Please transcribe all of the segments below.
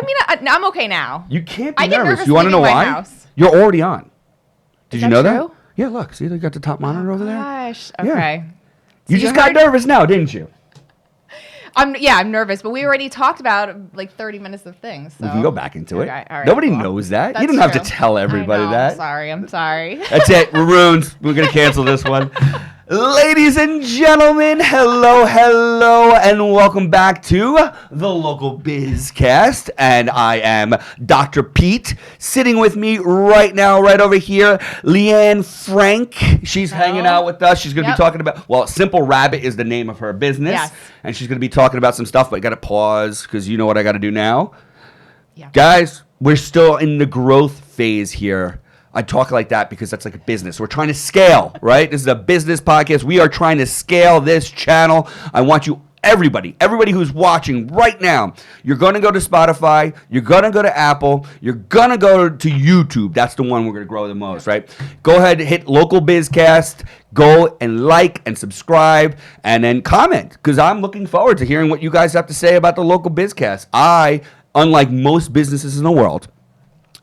I mean, I'm okay now. You can't be I get nervous. nervous You want to know leaving my why? house. You're already on. Did you know true? that? Yeah, look. See, they got the top monitor over there. Gosh. Yeah. Okay. So You just got nervous now, didn't you? I'm nervous, but we already talked about like 30 minutes of things. So. We can go back into it. Okay, all right, Nobody cool. knows that. That's You don't have to true. tell everybody I know, that. I'm sorry. That's it. We're ruined. We're going to cancel this one. Ladies and gentlemen, hello, and welcome back to the Local Bizcast. And I am Dr. Pete. Sitting with me right now, right over here, Leanne Frank. She's hanging out with us. She's going to be talking about, well, Simple Rabbit is the name of her business. Yes. And she's going to be talking about some stuff, but I got to pause because you know what I got to do now. Yeah. Guys, we're still in the growth phase here. I talk like that because that's like a business. We're trying to scale, right? This is a business podcast. We are trying to scale this channel. I want you, everybody who's watching right now, you're going to go to Spotify. You're going to go to Apple. You're going to go to YouTube. That's the one we're going to grow the most, right? Go ahead, hit Local Bizcast. Go and like and subscribe and then comment because I'm looking forward to hearing what you guys have to say about the Local Bizcast. I, unlike most businesses in the world,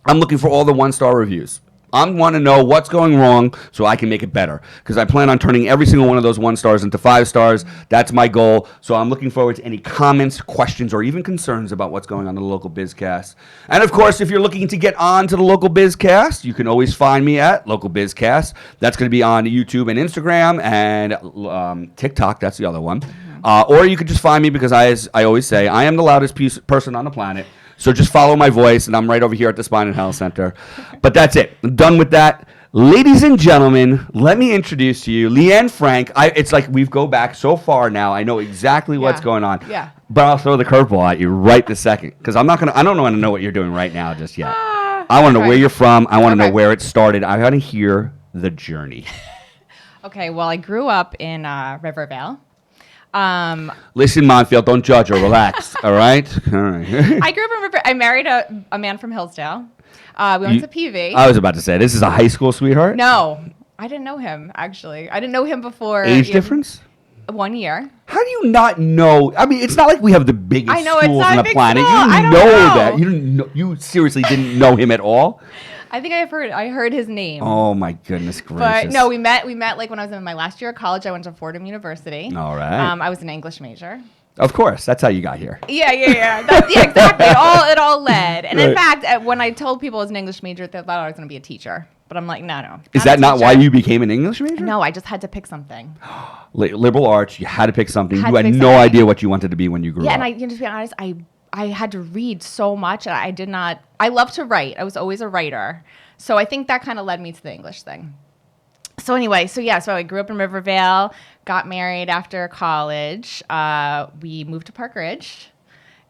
I'm looking for all the one-star reviews. I want to know what's going wrong so I can make it better because I plan on turning every single one of those 1 stars into 5 stars. That's my goal. So I'm looking forward to any comments, questions, or even concerns about what's going on in the Local Bizcast. And of course, if you're looking to get on to the Local Bizcast, you can always find me at Local Bizcast. That's going to be on YouTube and Instagram and TikTok. That's the other one. Or you could just find me because I always say I am the loudest person on the planet. So just follow my voice, and I'm right over here at the Spine and Health Center. But that's it. I'm done with that. Ladies and gentlemen, let me introduce to you Leanne Frank. It's like we go back so far now. I know exactly what's going on. Yeah. But I'll throw the curveball at you right this second because I don't want to know what you're doing right now just yet. I want to know where you're from. I want to know where it started. I want to hear the journey. Okay, well, I grew up in Rivervale. Listen, Monfield, don't judge or relax. All right? All right. I grew up in Rivervale. I married a man from Hillsdale. We went to PV. I was about to say, this is a high school sweetheart? No, I didn't know him, actually. I didn't know him before. Age difference? 1 year. How do you not know? I mean, it's not like we have the biggest schools on the planet. School. You didn't know that. You didn't know. You seriously didn't know him at all? I think I heard his name. Oh my goodness gracious! But no, we met like when I was in my last year of college. I went to Fordham University. All right. I was an English major. Of course, that's how you got here. Yeah. Exactly. It all led. And in fact, when I told people I was an English major, they thought I was going to be a teacher. But I'm like, no. Is that not why you became an English major? No, I just had to pick something. Liberal arts. You had to pick something. You had no something. idea what you wanted to be when you grew up. Yeah, and to be honest, I had to read so much, and I did not. I love to write. I was always a writer. So I think that kind of led me to the English thing. So anyway, so I grew up in Rivervale, got married after college. We moved to Park Ridge.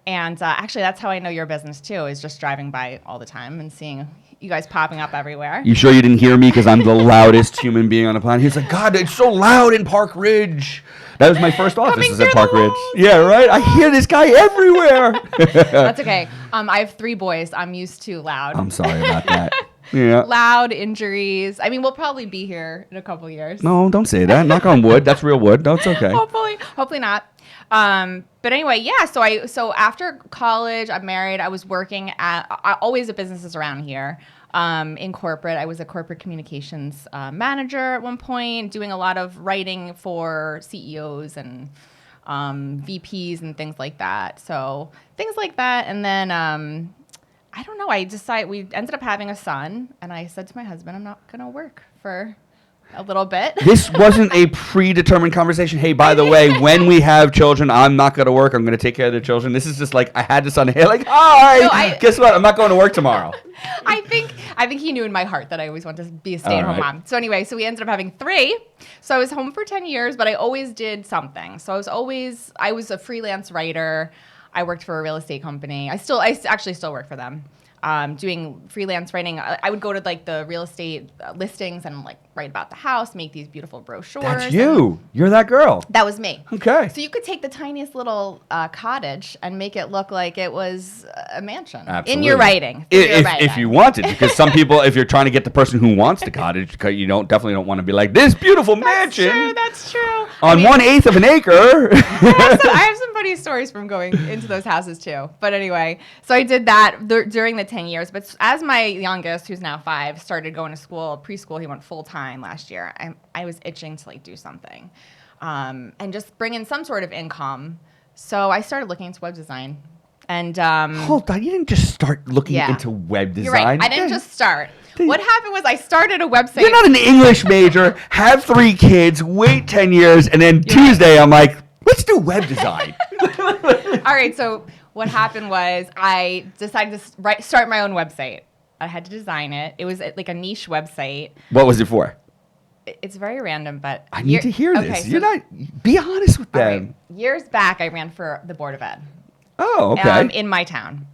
And actually, that's how I know your business, too, is just driving by all the time and seeing you guys popping up everywhere. You sure you didn't hear me because I'm the loudest human being on the planet? He's like, God, it's so loud in Park Ridge. That was my first office is at Park Ridge. Yeah, right? I hear this guy everywhere. That's okay. I have 3 boys. I'm used to loud. I'm sorry about that. Yeah. Loud injuries. I mean, we'll probably be here in a couple years. No, don't say that. Knock on wood. That's real wood. That's okay. Hopefully not. But anyway, yeah. So after college, I'm married. I was working always at businesses around here. In corporate, I was a corporate communications manager at one point, doing a lot of writing for CEOs and VPs and things like that. So things like that, and then I don't know. We ended up having a son, and I said to my husband, I'm not gonna work for a little bit. This wasn't a predetermined conversation. Hey, by the way, when we have children, I'm not going to work. I'm going to take care of the children. This is just like I had this on the head. Like, hi, guess what? I'm not going to work tomorrow. I think he knew in my heart that I always wanted to be a stay-at-home mom. So anyway, we ended up having 3. So I was home for 10 years, but I always did something. So I was a freelance writer. I worked for a real estate company. I actually still work for them. Doing freelance writing. I would go to like the real estate listings and like write about the house, make these beautiful brochures. That's you. You're that girl. That was me. Okay. So you could take the tiniest little cottage and make it look like it was a mansion. Absolutely. In your writing. If you wanted, because some people, if you're trying to get the person who wants the cottage, you definitely don't want to be like this beautiful mansion. That's true. on 1/8 of an acre. I have some funny stories from going into those houses too. But anyway, so I did that during the 10 years. But as my youngest, who's now 5, started going to school, preschool, he went full time last year. I was itching to like do something, and just bring in some sort of income. So I started looking into web design. And hold on, you didn't just start looking into web design. You're right. I didn't just start. What happened was I started a website. You're not an English major, have 3 kids, wait 10 years, and then Tuesday I'm like, let's do web design. All right, so what happened was I decided to start my own website. I had to design it. It was like a niche website. What was it for? It's very random, but... I need to hear this. You're not... Be honest with them. Right. Years back, I ran for the Board of Ed. Oh, okay. In my town.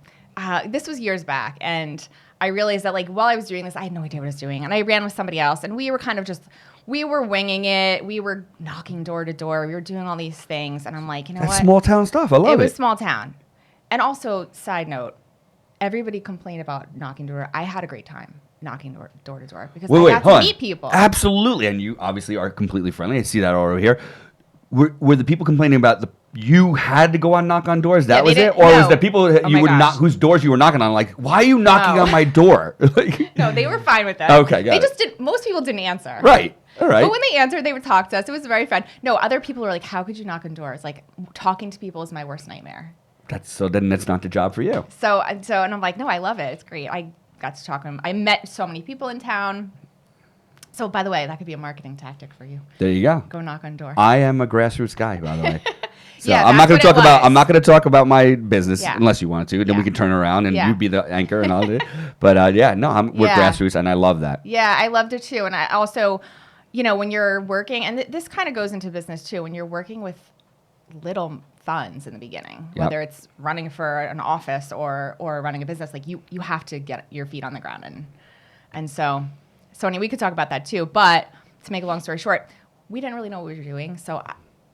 This was years back, and I realized that, like, while I was doing this, I had no idea what I was doing, and I ran with somebody else, and we were kind of just... We were winging it. We were knocking door to door. We were doing all these things, and I'm like, you know what? That's small town stuff. I love it. It was small town. And also, side note, everybody complained about knocking door. I had a great time knocking door to door because I got to meet people. Absolutely, and you obviously are completely friendly. I see that all over here. Were the people complaining about you had to go on knock on doors? That was it, or was the people whose doors you were knocking on like, why are you knocking on my door? No, they were fine with that. Okay, got they it. just didn't. Most people didn't answer. Right. All right. But when they answered, they would talk to us. It was very fun. No, other people were like, how could you knock on doors? Like, talking to people is my worst nightmare. Then that's not the job for you. So, and I'm like, no, I love it. It's great. I got to talk to them. I met so many people in town. So, by the way, that could be a marketing tactic for you. There you go. Go knock on door. I am a grassroots guy, by the way. So yeah, I'm not going to talk about my business unless you want to. Then we can turn around and you be the anchor and all that. But we're grassroots, and I love that. Yeah, I loved it too. And I also, when you're working, and this kind of goes into business too, when you're working with little funds in the beginning, whether it's running for an office or running a business, like you have to get your feet on the ground. And so we could talk about that too. But to make a long story short, we didn't really know what we were doing. So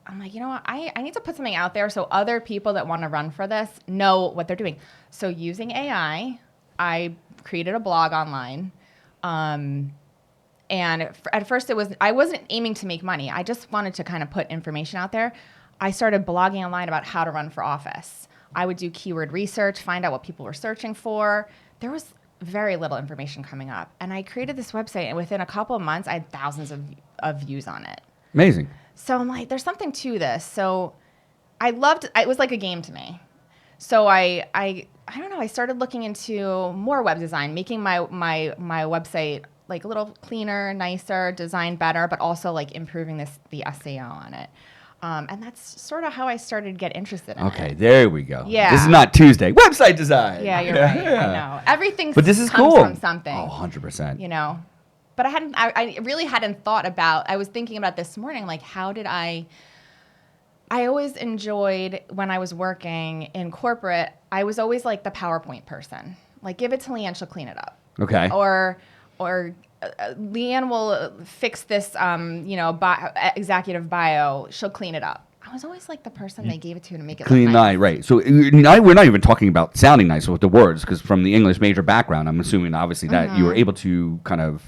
I'm like, you know what? I need to put something out there so other people that want to run for this know what they're doing. So using AI, I created a blog online. And at first I wasn't aiming to make money. I just wanted to kind of put information out there. I started blogging online about how to run for office. I would do keyword research, find out what people were searching for. There was very little information coming up. And I created this website, and within a couple of months, I had thousands of views on it. Amazing. So I'm like, there's something to this. So I loved it. It was like a game to me. So I don't know, I started looking into more web design, making my website like a little cleaner, nicer, designed better, but also like improving the SEO on it. And that's sort of how I started to get interested in it. Okay, there we go. Yeah. This is not Tuesday. Website design. Yeah, you're right. I know. Everything but this is comes cool. from something. Oh, 100%. But I really hadn't thought about, I was thinking about this morning, like how did I always enjoyed when I was working in corporate, I was always like the PowerPoint person. Like, give it to Leanne, she'll clean it up. Okay. Or Leanne will fix this, executive bio. She'll clean it up. I was always like the person they gave it to make it clean look nice. Right. So we're not even talking about sounding nice with the words, because from the English major background, I'm assuming obviously that you were able to kind of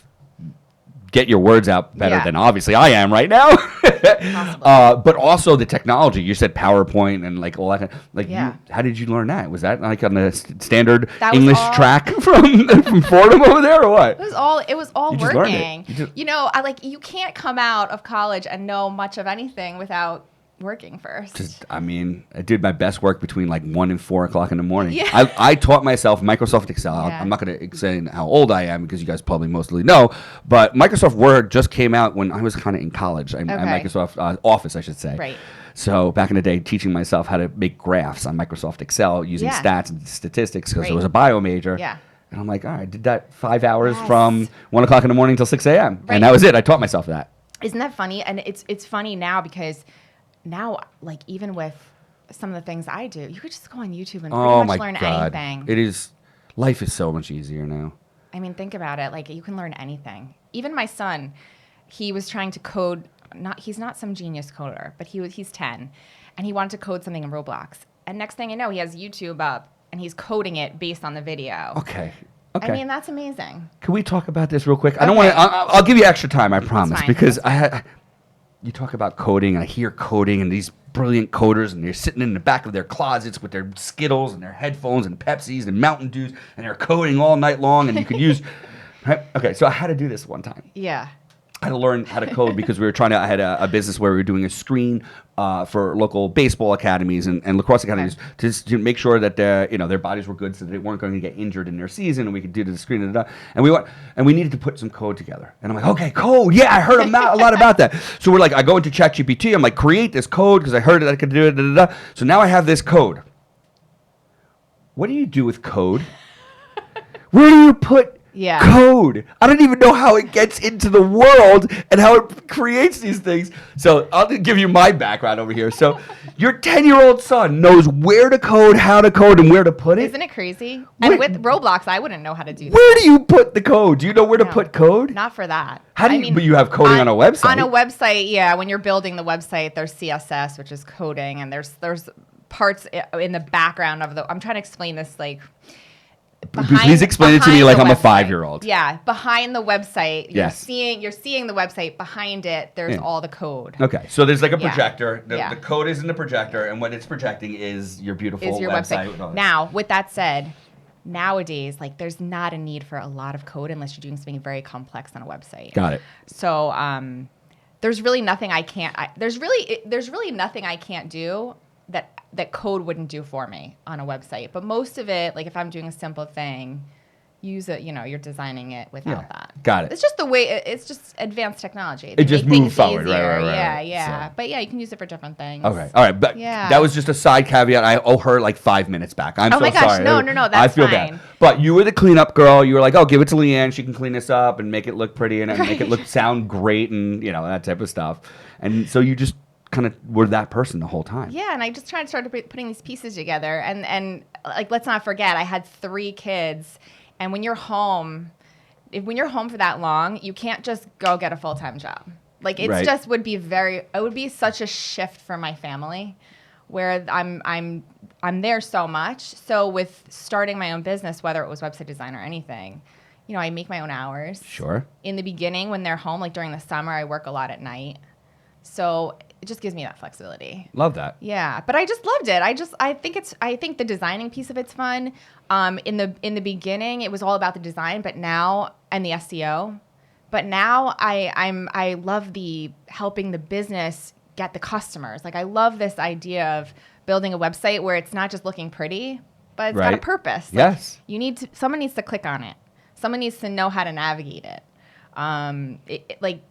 get your words out better than obviously I am right now. But also the technology. You said PowerPoint and like all that. How did you learn that? Was that like on the standard English track from Fordham over there, or what? It was all you working. Just You can't come out of college and know much of anything without working first. I did my best work between like 1 and 4 o'clock in the morning. Yeah. I taught myself Microsoft Excel. Yeah. I'm not going to say how old I am because you guys probably mostly know, but Microsoft Word just came out when I was kind of in college. Microsoft Office, I should say. Right. So back in the day, teaching myself how to make graphs on Microsoft Excel using stats and statistics because it was a bio major. Yeah. And I'm like, all right, I did that 5 hours from 1 o'clock in the morning till 6 a.m. Right. And that was it. I taught myself that. Isn't that funny? And it's funny now because now, like, even with some of the things I do, you could just go on YouTube and pretty much learn anything. Life is so much easier now. I mean, think about it. Like, you can learn anything. Even my son, he was trying to code. He's not some genius coder, but he's 10, and he wanted to code something in Roblox. And next thing you know, he has YouTube up, and he's coding it based on the video. Okay. I mean, that's amazing. Can we talk about this real quick? I don't want to. I'll give you extra time, I promise, because you talk about coding, and I hear coding, and these brilliant coders, and they're sitting in the back of their closets with their Skittles and their headphones and Pepsis and Mountain Dews, and they're coding all night long, and you could use... Right? Okay, so I had to do this one time. Yeah. I had to learn how to code because I had a business where we were doing a screen for local baseball academies and lacrosse academies to make sure that their bodies were good so that they weren't going to get injured in their season, and we could do the screen and we needed to put some code together. And I'm like, okay, code, yeah, I heard a lot about that. So we're like, I go into ChatGPT, I'm like, create this code because I heard that I could do it. So now I have this code. What do you do with code? Where do you put code? I don't even know how it gets into the world and how it creates these things. So I'll give you my background over here. So your 10-year-old son knows where to code, how to code, and where to put it. Isn't it crazy? And with Roblox, I wouldn't know how to do that. Where do you put the code? Do you know where to put code? Not for that. But you have coding on a website. On a website, yeah. When you're building the website, there's CSS, which is coding, and there's parts in the background of I'm trying to explain this like... Please explain it to me like I'm a 5-year-old. Yeah, behind the website, yes. you're seeing the website. Behind it, there's all the code. Okay, so there's like a projector. The code is in the projector, and what it's projecting is your beautiful website. Now, with that said, nowadays, like there's not a need for a lot of code unless you're doing something very complex on a website. Got it. So there's really nothing I can't. There's really nothing I can't do that code wouldn't do for me on a website. But most of it, like if I'm doing a simple thing, use it, you're designing it without that. Got it. It's just the way, it's just advanced technology. It just moves forward, easier. Right. Yeah. So. But yeah, you can use it for different things. Okay. All right. But that was just a side caveat. I owe her like 5 minutes back. I'm so sorry. Oh my gosh. No. That's I feel fine. bad. But you were the cleanup girl. You were like, oh, give it to Leanne. She can clean this up and make it look pretty and make it sound great and, that type of stuff. And so you just kind of were that person the whole time. Yeah, and I just tried to start putting these pieces together. And like, let's not forget, I had 3 kids. And when you're home for that long, you can't just go get a full-time job. Like it would be such a shift for my family where I'm there so much. So with starting my own business, whether it was website design or anything, I make my own hours. Sure. In the beginning when they're home, like during the summer, I work a lot at night. So it just gives me that flexibility. Love that. Yeah, but I just loved it. I think the designing piece of it's fun. In the beginning, it was all about the design, but now and the SEO. But now I love the helping the business get the customers. Like I love this idea of building a website where it's not just looking pretty, but it's got a purpose. Like yes. Someone needs to click on it. Someone needs to know how to navigate it. Like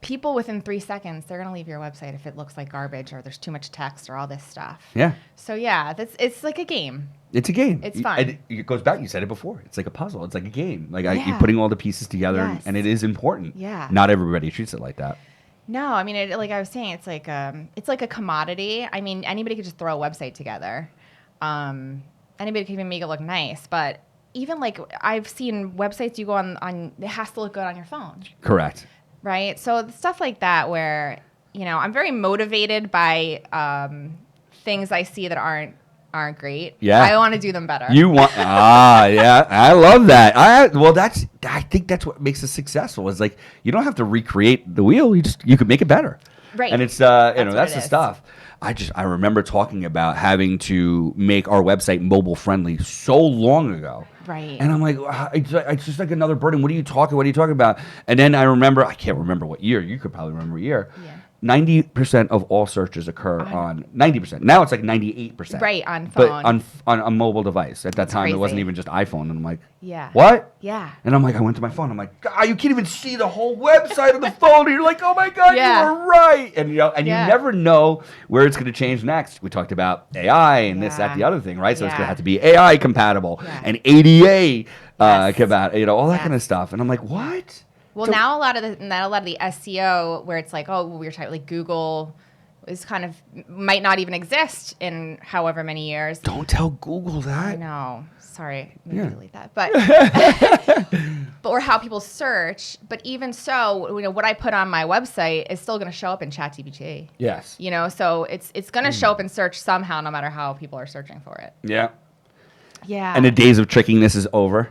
people within 3 seconds, they're going to leave your website if it looks like garbage or there's too much text or all this stuff. Yeah. So yeah, it's like a game. It's a game. It's fun. It goes back. You said it before. It's like a puzzle. It's like a game. Like you're putting all the pieces together, and it is important. Yeah. Not everybody treats it like that. No, I mean, like I was saying, it's like a commodity. I mean, anybody could just throw a website together. Anybody can even make it look nice, but even like I've seen websites you go on, it has to look good on your phone. Correct. Right. So stuff like that where, I'm very motivated by things I see that aren't great. Yeah. I want to do them better. Yeah. I love that. I think that's what makes us successful is like, you don't have to recreate the wheel. You could make it better. Right. And it's, that's the stuff. I remember talking about having to make our website mobile friendly so long ago. Right. And I'm like, it's just like another burden. What are you talking about? And then I can't remember what year. You could probably remember a year. Yeah. 90% of all searches occur on 90%. Now it's like 98%. Right, on phone. But on a mobile device. At that time, crazy. It wasn't even just iPhone. And I'm like, yeah. What? Yeah. And I'm like, I went to my phone. I'm like, God, you can't even see the whole website on the phone. And you're like, oh my God, you were right. And you never know where it's going to change next. We talked about AI and this, that, the other thing, right? So it's going to have to be AI compatible and ADA compatible, all that kind of stuff. And I'm like, what? Well, now a lot of the SEO where it's like, oh, we were talking like Google is might not even exist in however many years. Don't tell Google that. I know. Sorry, maybe delete that. But or how people search. But even so, what I put on my website is still going to show up in ChatGPT. Yes. So it's going to show up in search somehow, no matter how people are searching for it. Yeah. Yeah. And the days of tricking this is over.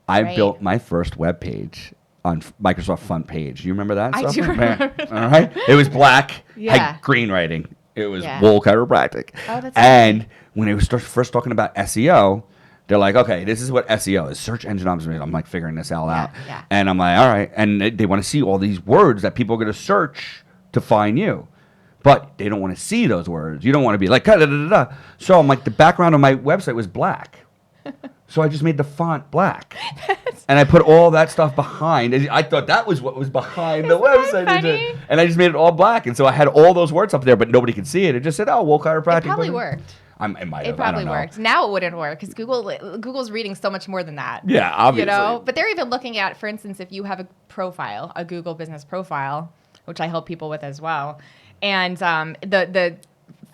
I built my first web page on Microsoft front page. You remember that? I do software? remember All right. It was black, Yeah. had green writing. It was Yeah. Wool Chiropractic. Oh, that's and when they were first talking about SEO, they're like, okay, this is what SEO is, search engine optimization. I'm like figuring this all out. Yeah. And I'm like, all right. And they want to see all these words that people are going to search to find you. But they don't want to see those words. You don't want to be like, da, da, da, da. So I'm like, the background of my website was black. So I just made the font black. And I put all that stuff behind. And I thought that was what was behind the website. funny? And I just made it all black. And so I had all those words up there, but nobody could see it. It just said, oh, Wool Chiropractic. It probably worked. It might have. It probably I don't know. worked. Now it wouldn't work because Google's reading so much more than that. Yeah, obviously. You know, but they're even looking at, for instance, if you have a profile, a Google business profile, which I help people with as well, and the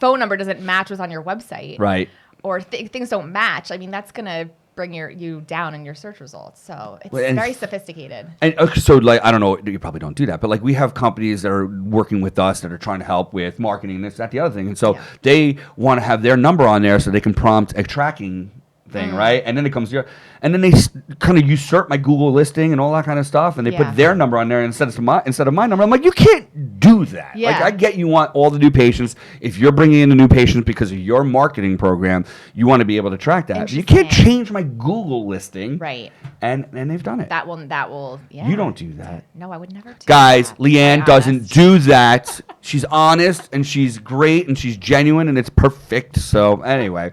phone number doesn't match what's on your website, Right. or things don't match. I mean, that's gonna bring you down in your search results. So it's Well, and very sophisticated. And so, like, I don't know, you probably don't do that, but like, we have companies that are working with us that are trying to help with marketing, this, that, the other thing, and so they want to have their number on there so they can prompt a tracking thing, right? And then it comes here, and then they kind of usurp my Google listing and all that kind of stuff, and they put their number on there instead of my number. I'm like, you can't do that. Yeah. Like, I get you want all the new patients. If you're bringing in the new patients because of your marketing program, you want to be able to track that. You can't change my Google listing, Right. And they've done it. That will. Yeah. You don't do that. No, I would never do Guys, that. Leanne Be doesn't honest. do that. She's honest and she's great and she's genuine and it's perfect. So anyway,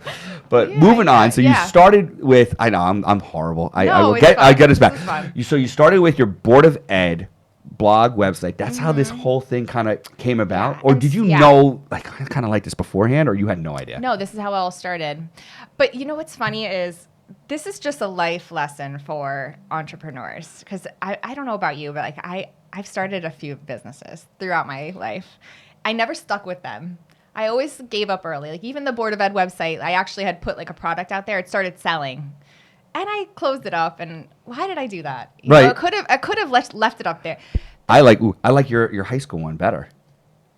but moving on. So you started with. I know I'm horrible. I will it's get. I fun. get us This back. is fun. So you started with your Board of Ed blog website. That's how this whole thing kind of came about. Or and did you yeah. know, like, I kind of like this beforehand, or you had no idea? No, this is how it all started. But you know what's funny is this is just a life lesson for entrepreneurs. Because I don't know about you, but like I've started a few businesses throughout my life. I never stuck with them. I always gave up early. Like even the Board of Ed website, I actually had put like a product out there. It started selling. And I closed it up. And why did I do that? You know, I could have left it up there. I like your high school one better.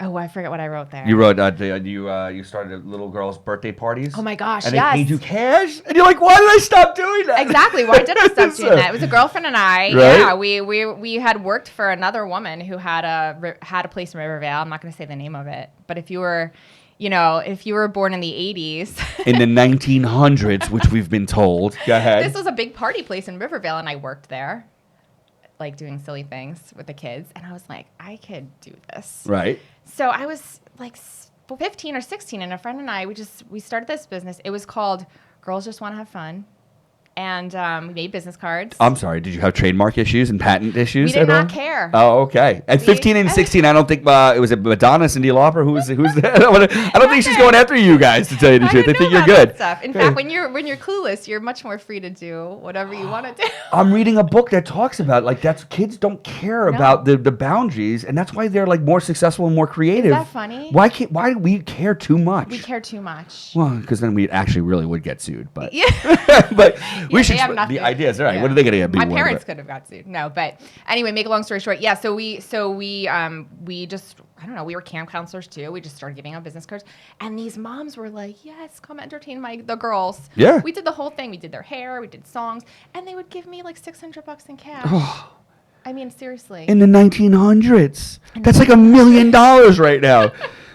Oh, I forget what I wrote there. You wrote you started little girls' birthday parties. Oh my gosh, and yes. they paid you cash, and you're like, why did I stop doing that? Exactly. Why did I stop doing that? It was a girlfriend and I. Right? Yeah, we had worked for another woman who had a place in Rivervale. I'm not going to say the name of it, but if you were born in the 80s, in the 1900s, which we've been told. Go ahead. this was a big party place in Rivervale, and I worked there, like doing silly things with the kids, and I was like, I could do this. Right. So I was like 15 or 16, and a friend and I, we started this business. It was called Girls Just Want to Have Fun. And we made business cards. I'm sorry. Did you have trademark issues and patent issues? We did not care. Oh, okay. At 15 and 16, I don't think it was Madonna, Cyndi Lauper. Who's that? I don't think she's going after you guys. To tell you the truth, I think you're good. Stuff. In fact, when you're clueless, you're much more free to do whatever you want to do. I'm reading a book that talks about kids don't care about the boundaries, and that's why they're like more successful and more creative. Is that funny? Why do we care too much? We care too much. Well, because then we actually really would get sued. But Yeah. but we should. they have nothing. The ideas, all right. Yeah. What are they going to get? My parents could have got sued. No, but anyway, make a long story short. Yeah, so we just, I don't know, we were camp counselors too. We just started giving out business cards, and these moms were like, "Yes, come entertain the girls." Yeah. We did the whole thing. We did their hair, we did songs, and they would give me like $600 in cash. I mean, seriously. In the 1900s, that's like $1 million right now.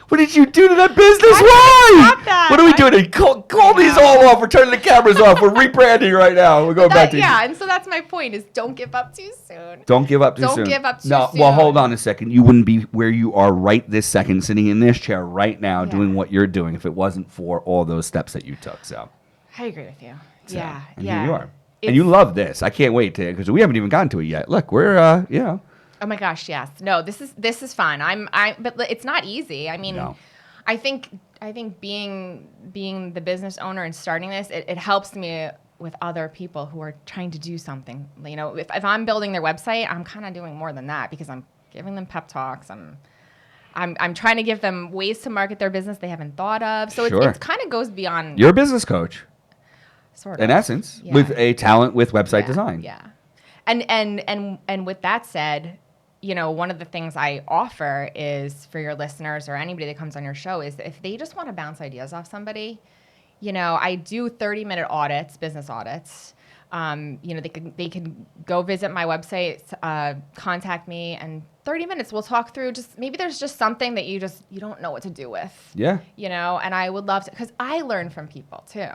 What did you do to that business? Why? Stop that. What are we doing? Call these all off. We're turning the cameras off. We're rebranding right now. We're going back to and so that's my point: is don't give up too soon. Don't give up too soon. Don't give up too no, soon. Well, hold on a second. You wouldn't be where you are right this second, sitting in this chair right now, doing what you're doing, if it wasn't for all those steps that you took. So I agree with you. So, Yeah, and yeah. here you are, and you love this. I can't wait because we haven't even gotten to it yet. Look, we're Oh my gosh, yes. No, this is fun. But it's not easy. I mean. No. I think being the business owner and starting this, it helps me with other people who are trying to do something. You know, if I'm building their website, I'm kind of doing more than that because I'm giving them pep talks. I'm trying to give them ways to market their business they haven't thought of. So it kind of goes beyond. You're a business coach, sort of, in essence, with a talent with website design. Yeah, and with that said, you know, one of the things I offer is for your listeners or anybody that comes on your show is if they just want to bounce ideas off somebody, you know, I do 30-minute audits, business audits. They can go visit my website, contact me, and 30 minutes we'll talk through. Just maybe there's just something that you don't know what to do with. Yeah. And I would love to, because I learn from people too.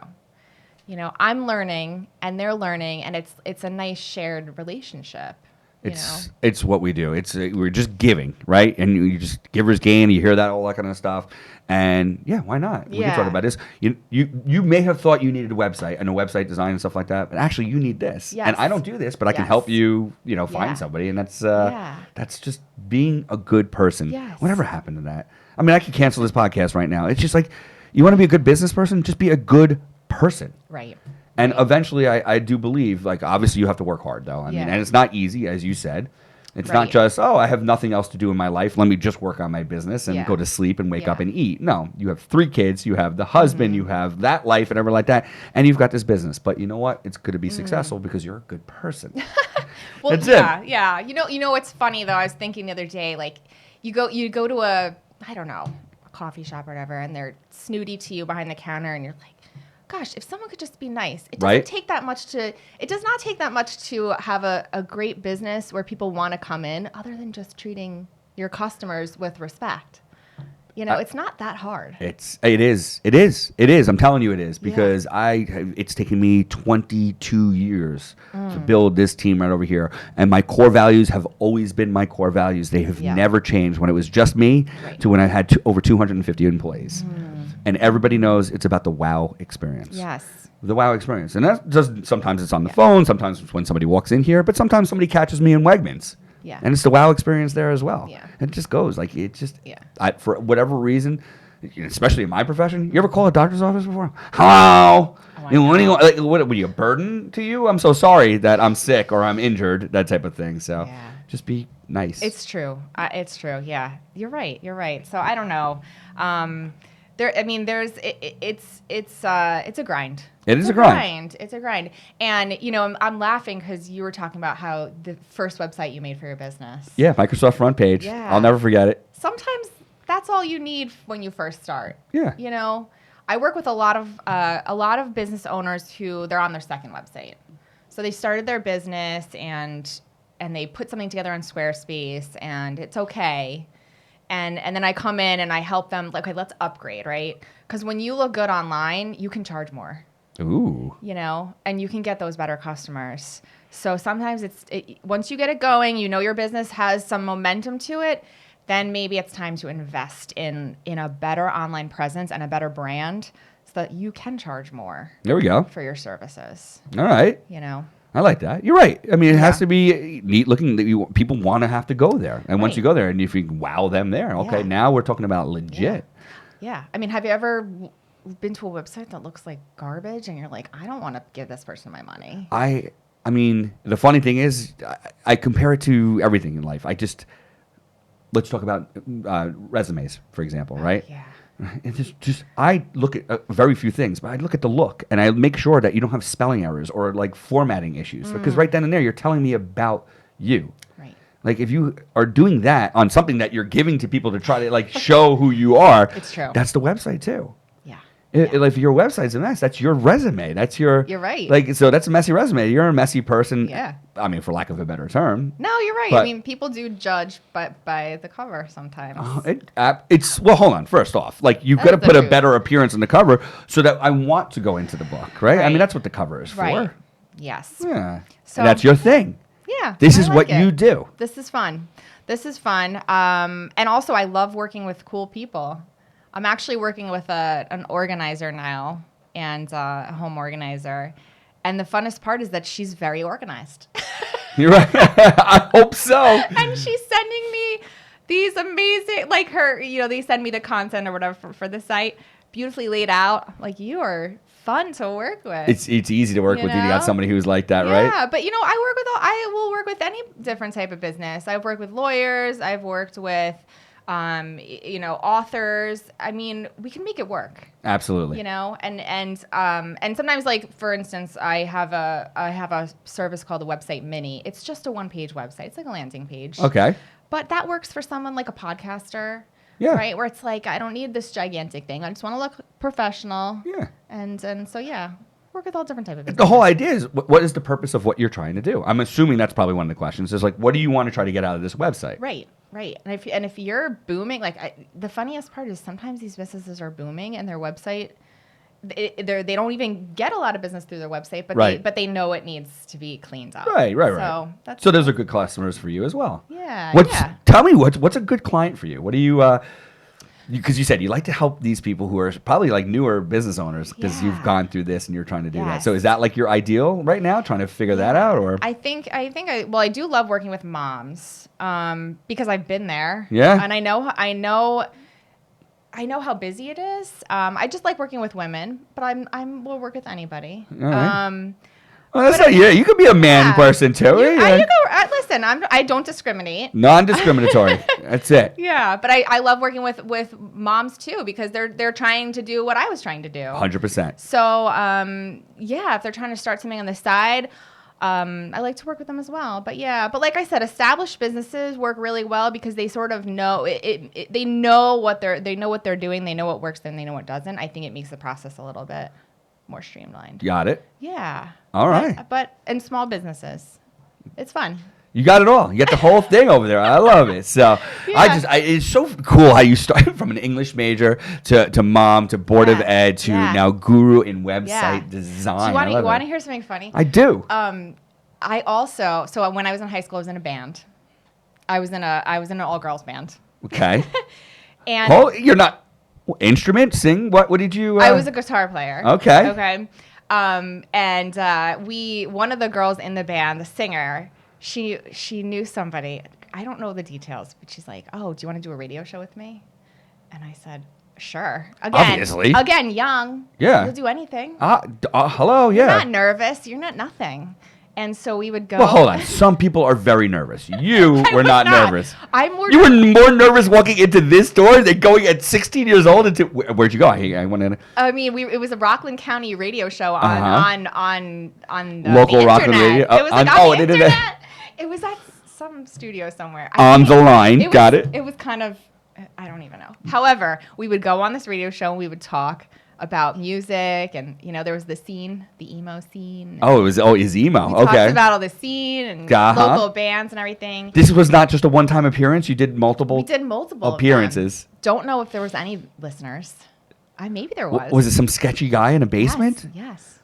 I'm learning and they're learning, and it's a nice shared relationship. It's what we do. We're just giving, right? And you just givers gain. You hear that, all that kind of stuff. And yeah, why not? We can talk about this. You may have thought you needed a website and a website design and stuff like that, but actually you need this. Yes. And I don't do this, but I can help you, find somebody. And that's just being a good person. Yes. Whatever happened to that? I mean, I could cancel this podcast right now. It's just like, you want to be a good business person? Just be a good person. Right. And eventually, I do believe, like, obviously you have to work hard, though. I mean, and it's not easy, as you said. It's not just, I have nothing else to do in my life. Let me just work on my business and go to sleep and wake up and eat. No, you have 3 kids. You have the husband. You have that life and everything like that. And you've got this business. But you know what? It's going to be successful because you're a good person. Well, That's it. Yeah. You know what's funny, though? I was thinking the other day, like, you go to a coffee shop or whatever, and they're snooty to you behind the counter, and you're like, gosh, if someone could just be nice. It doesn't take that much it does not take that much to have a great business where people want to come in, other than just treating your customers with respect. It's not that hard. It is. I'm telling you it is, because it's taken me 22 years to build this team right over here. And my core values have always been my core values. They have never changed. When it was just me to when I had over 250 employees. And everybody knows it's about the wow experience. Yes. The wow experience. And that doesn't, sometimes it's on the phone, sometimes it's when somebody walks in here, but sometimes somebody catches me in Wegmans. Yeah. And it's the wow experience there as well. Yeah. It just goes. Like, it just, for whatever reason, especially in my profession, you ever call a doctor's office before? Hello? What were you, a burden to you? I'm so sorry that I'm sick or I'm injured, that type of thing. So just be nice. It's true. It's true. Yeah. You're right. So I don't know. It's a grind. It's a grind. It's a grind. And, I'm laughing because you were talking about how the first website you made for your business. Yeah, Microsoft front page. Yeah. I'll never forget it. Sometimes that's all you need when you first start. Yeah. I work with a lot of business owners who they're on their second website. So they started their business and they put something together on Squarespace, and it's okay. And then I come in and I help them, like, okay, let's upgrade, right? Because when you look good online, you can charge more. Ooh. And you can get those better customers. So sometimes once you get it going, your business has some momentum to it, then maybe it's time to invest in a better online presence and a better brand so that you can charge more. There we go. For your services. All right. I like that. You're right. I mean, it has to be neat looking. People want to have to go there. And once you go there, and if you wow them there, okay, now we're talking about legit. Yeah. I mean, have you ever been to a website that looks like garbage and you're like, I don't want to give this person my money? I mean, the funny thing is, I compare it to everything in life. Let's talk about resumes, for example, right? Yeah. It's just I look at very few things, but I look at the look, and I make sure that you don't have spelling errors or like formatting issues, because right then and there you're telling me about you. Right. Like, if you are doing that on something that you're giving to people to try to like show who you are, it's true. That's the website too. Yeah. If your website's a mess, that's your resume. That's your. You're right. Like, so that's a messy resume. You're a messy person. Yeah. I mean, for lack of a better term. No, you're right. But, I mean, people do judge by the cover sometimes. Well, hold on. First off, like, you've got to put a better appearance on the cover so that I want to go into the book, right? I mean, that's what the cover is for. Yes. Yeah. So that's your thing. Yeah. This is what you do. This is fun. And also, I love working with cool people. I'm actually working with an organizer now, and a home organizer. And the funnest part is that she's very organized. You're right. I hope so. And she's sending me these amazing, like, they send me the content or whatever for the site, beautifully laid out. Like, you are fun to work with. It's easy to work with. You got somebody who's like that, right? Yeah, but I will work with any different type of business. I've worked with lawyers. I've worked with authors. I mean, we can make it work. Absolutely. And sometimes, like, for instance, I have a service called the Website Mini. It's just a one-page website. It's like a landing page. Okay. But that works for someone like a podcaster. Yeah. Right? Where it's like, I don't need this gigantic thing. I just want to look professional. Yeah. And so, yeah. Work with all different type of businesses. The whole idea is, what is the purpose of what you're trying to do? I'm assuming that's probably one of the questions. Is like, what do you want to try to get out of this website? Right. And if you're booming, the funniest part is sometimes these businesses are booming and their website, they don't even get a lot of business through their website, but they know it needs to be cleaned up. Right. So those are good customers for you as well. Yeah. Tell me what's a good client for you? What do you? Because you said you like to help these people who are probably like newer business owners because you've gone through this and you're trying to do that. So is that like your ideal right now, trying to figure that out? Or I do love working with moms because I've been there. Yeah. And I know how busy it is. I just like working with women, but will work with anybody. All right. Well, that's not you. You could be a man person too. Listen, I don't discriminate. Non-discriminatory. That's it. Yeah, but I love working with moms too because they're trying to do what I was trying to do. 100%. So if they're trying to start something on the side, I like to work with them as well. But like I said, established businesses work really well because they sort of know they know what they're doing. They know what works and they know what doesn't. I think it makes the process a little bit more streamlined. Got it. Yeah. All right. But in small businesses, it's fun. You got it all. You got the whole thing over there. I love it. So it's so cool how you started from an English major to mom to board of ed to now guru in website design. Do you want to hear something funny? I do. I also when I was in high school, I was in a band. I was in an all girls band. Okay. And you're not instrument sing. What did you? I was a guitar player. Okay. Okay. And one of the girls in the band, the singer, she knew somebody. I don't know the details, but she's like, "Oh, do you want to do a radio show with me?" And I said, "Sure." Obviously. Again, young. Yeah. You'll do anything. Hello. Yeah. You're not nervous. You're not nothing. And so we would go. Well, hold on. Some people are very nervous. You were not nervous. You were nervous. more nervous walking into this door than going at 16 years old into. Where'd you go? I went in. I mean, it was a Rockland County radio show on the local the Rockland internet. radio. It was like on the internet. It was at some studio somewhere. On the line. Got it. It was kind of. I don't even know. However, we would go on this radio show and we would talk about music, and there was the emo scene. Oh, it was emo. We Okay. talked about all the scene and local bands and everything. This was not just a one-time appearance. You did multiple. We did multiple appearances. Don't know if there was any listeners. Maybe there was. Was it some sketchy guy in a basement? Yes.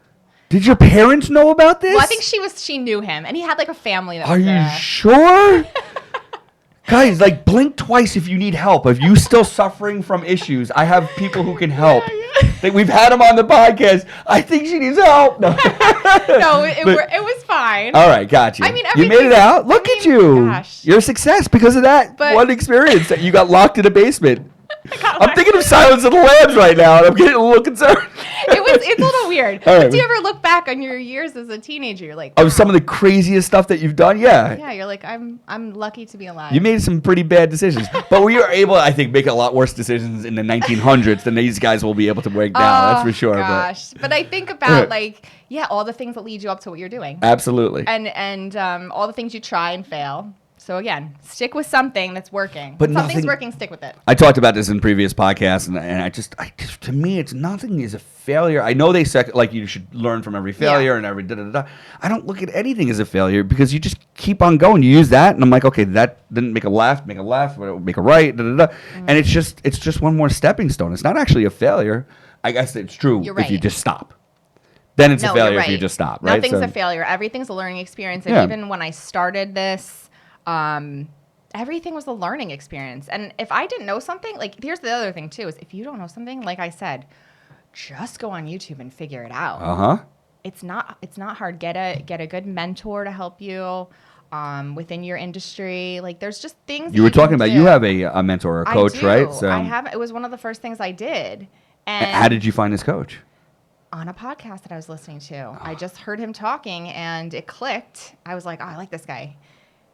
Did your parents know about this? Well, I think she knew him, and he had like a family that Are was you there. sure? Guys, blink twice if you need help. If you still suffering from issues, I have people who can help. We've had them on the podcast. I think she needs help. No, it was fine. All right, got you. I mean, you made it out. Look at you. Gosh. You're a success because of that one experience that you got locked in a basement. I'm thinking of Silence of the Lambs right now, and I'm getting a little concerned. It's a little weird. All right. But do you ever look back on your years as a teenager? You're like, of some of the craziest stuff that you've done? Yeah. Yeah, you're like, I'm lucky to be alive. You made some pretty bad decisions. But we were able, I think, make a lot worse decisions in the 1900s than these guys will be able to break down. That's for sure. Gosh. But I think about all the things that lead you up to what you're doing. Absolutely. And all the things you try and fail. So again, stick with something that's working. But if something's working, stick with it. I talked about this in previous podcasts, and I just to me, nothing is a failure. I know they say you should learn from every failure and every da-da-da-da. I don't look at anything as a failure because you just keep on going. You use that, and I'm like, okay, that didn't make a left, make a right, da-da-da. And it's just one more stepping stone. It's not actually a failure. I guess it's true if you just stop. Then it's a failure if you just stop, right? Nothing's a failure. Everything's a learning experience. And even when I started this, everything was a learning experience. And if I didn't know something, here's the other thing too, is if you don't know something, like I said, just go on YouTube and figure it out. It's not hard. Get a good mentor to help you within your industry. There's just things you were talking about. You have a mentor or a coach, right? So I have. It was one of the first things I did. And how did you find this coach? On a podcast that I was listening to. I just heard him talking and it clicked. I was like, I like this guy.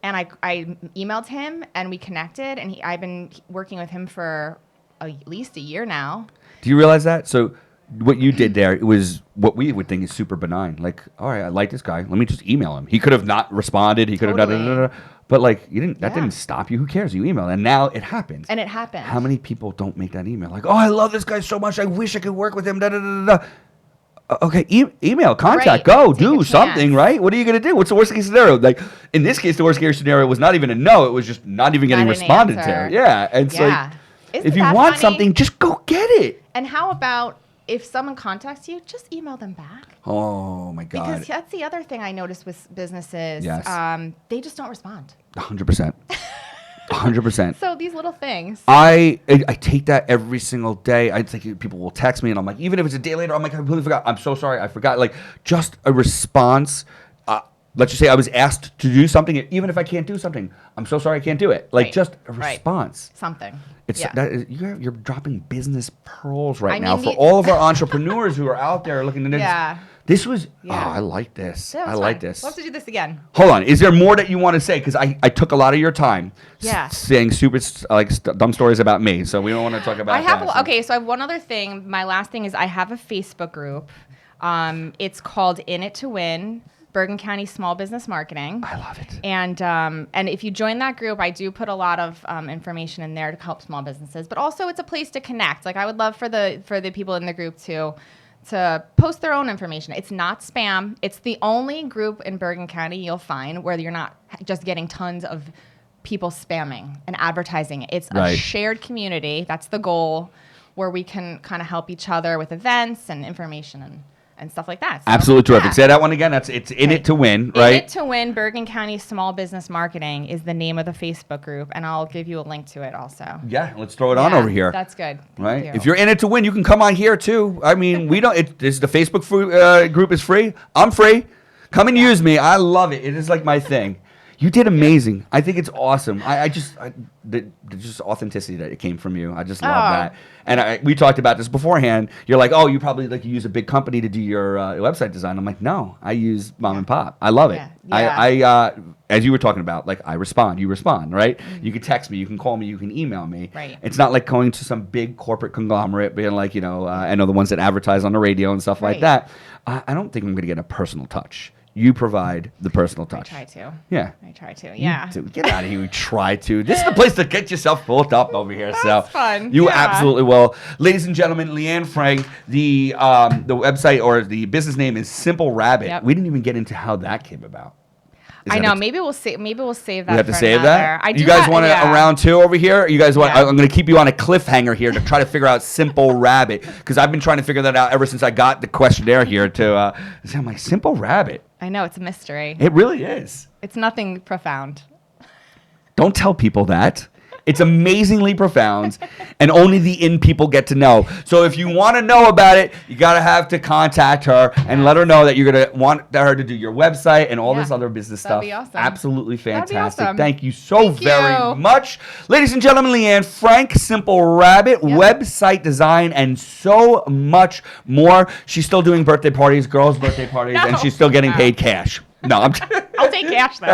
And I emailed him and we connected, and I've been working with him for at least a year now. Do you realize that? So what you did there, it was what we would think is super benign. All right, I like this guy. Let me just email him. He could have not responded. He could have done. But you didn't. That didn't stop you. Who cares? You emailed, and now it happens. And it happened. How many people don't make that email? I love this guy so much. I wish I could work with him. Da da da da. Okay, email, contact, Right. go, Take do a something, chance. right? What are you going to do? What's the worst case scenario? Like, in this case, the worst case scenario was not even a no. It was just not even getting Not an responded answer. to. Yeah. And it's Yeah. like, Isn't if you that want funny? something, just go get it. And how about if someone contacts you, just email them back? Oh, my God. Because that's the other thing I noticed with businesses. Yes. They just don't respond. 100%. 100%. So these little things. I take that every single day. I think people will text me, and I'm like, even if it's a day later, I'm like, I completely forgot. I'm so sorry, I forgot. Like, just a response. Let's just say I was asked to do something, even if I can't do something, I'm so sorry I can't do it. Like, Right. just a Right. response. Something. It's Yeah. you're dropping business pearls right I now mean, for all of our entrepreneurs who are out there looking to this. Yeah. This was. Yeah. Oh, I like this. Yeah, I it's like fun. this. We'll have to do this again. Hold on. Is there more that you want to say? Because I took a lot of your time Yeah. saying super dumb stories about me. So we don't want to talk about I have that. okay. So I have one other thing. My last thing is I have a Facebook group. It's called In It to Win, Bergen County Small Business Marketing. I love it. And if you join that group, I do put a lot of information in there to help small businesses. But also, it's a place to connect. Like I would love for the people in the group to post their own information. It's not spam. It's the only group in Bergen County you'll find where you're not just getting tons of people spamming and advertising. It's Right. a shared community. That's the goal, where we can kind of help each other with events and information and stuff like that. So, Absolutely terrific. yeah. Say that one again. It's In It to Win, In right? It to Win, Bergen County Small Business Marketing is the name of the Facebook group, and I'll give you a link to it also. Yeah, let's throw it on Yeah, over here. That's good. Thank Right? you. If you're in it to win, you can come on here too. I mean, we don't. This the Facebook group is free. I'm free. Come and use me. I love it. It is like my thing. You did amazing. I think it's awesome. The just authenticity that it came from you. I just love Oh. that. And we talked about this beforehand. You're like, oh, you probably like use a big company to do your website design. I'm like, no, I use mom and pop. I love it. Yeah. I as you were talking about, like I respond, you respond, right? You can text me, you can call me, you can email me. Right. It's not like going to some big corporate conglomerate, being like, I know the ones that advertise on the radio and stuff like Right. that. I don't think I'm going to get a personal touch. You provide the personal I touch. try to. Yeah. I try to. Yeah. Dude, get out of here. You try to. This is the place to get yourself built up over here. That's fun. You Yeah. absolutely will. Ladies and gentlemen, Leanne Frank, the website or the business name is Simple Rabbit. Yep. We didn't even get into how that came about. I know. Maybe we'll save that. We have to for save another. that. You guys want a round two over here? You guys want? Yeah. I'm going to keep you on a cliffhanger here to try to figure out Simple Rabbit because I've been trying to figure that out ever since I got the questionnaire here. I'm like Simple Rabbit. I know, it's a mystery. It really is. It's nothing profound. Don't tell people that. It's amazingly profound, and only the in people get to know. So if you want to know about it, you got to have to contact her and let her know that you're going to want her to do your website and all Yeah. this other business That'd stuff. be awesome. Absolutely That'd be fantastic. awesome. Thank you so Thank very you. much. Ladies and gentlemen, Leanne Frank, Simple Rabbit, Yep. website design, and so much more. She's still doing birthday parties, girls' birthday parties, and No. she's still getting No. paid cash. No, I'm I'll take cash though.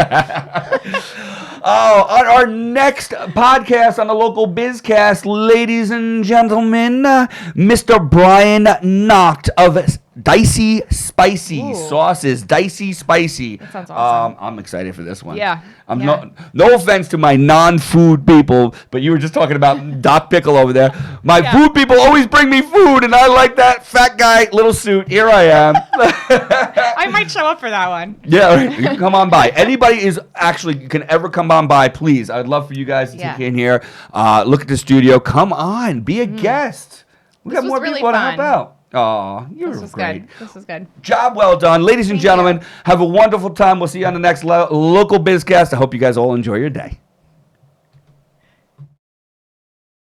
Oh, on our next podcast on the local BizCast, ladies and gentlemen, Mr. Brian Nocht of Dicey Spicy Ooh. Sauces. Dicey Spicy. That sounds awesome. I'm excited for this one. Yeah. I'm Yeah. no offense to my non-food people, but you were just talking about Doc Pickle over there. My Yeah. food people always bring me food, and I like that fat guy, little suit. Here I am. I might show up for that one. Yeah, you can come on by. Anybody you can ever come on by, please. I'd love for you guys to Yeah. take in here, look at the studio. Come on, be a guest. We This got more was really people to help fun. out. Oh, you're This was great. good. This was good. Job well done. Ladies and Thank gentlemen, you. have a wonderful time. We'll see you on the next local BizCast. I hope you guys all enjoy your day.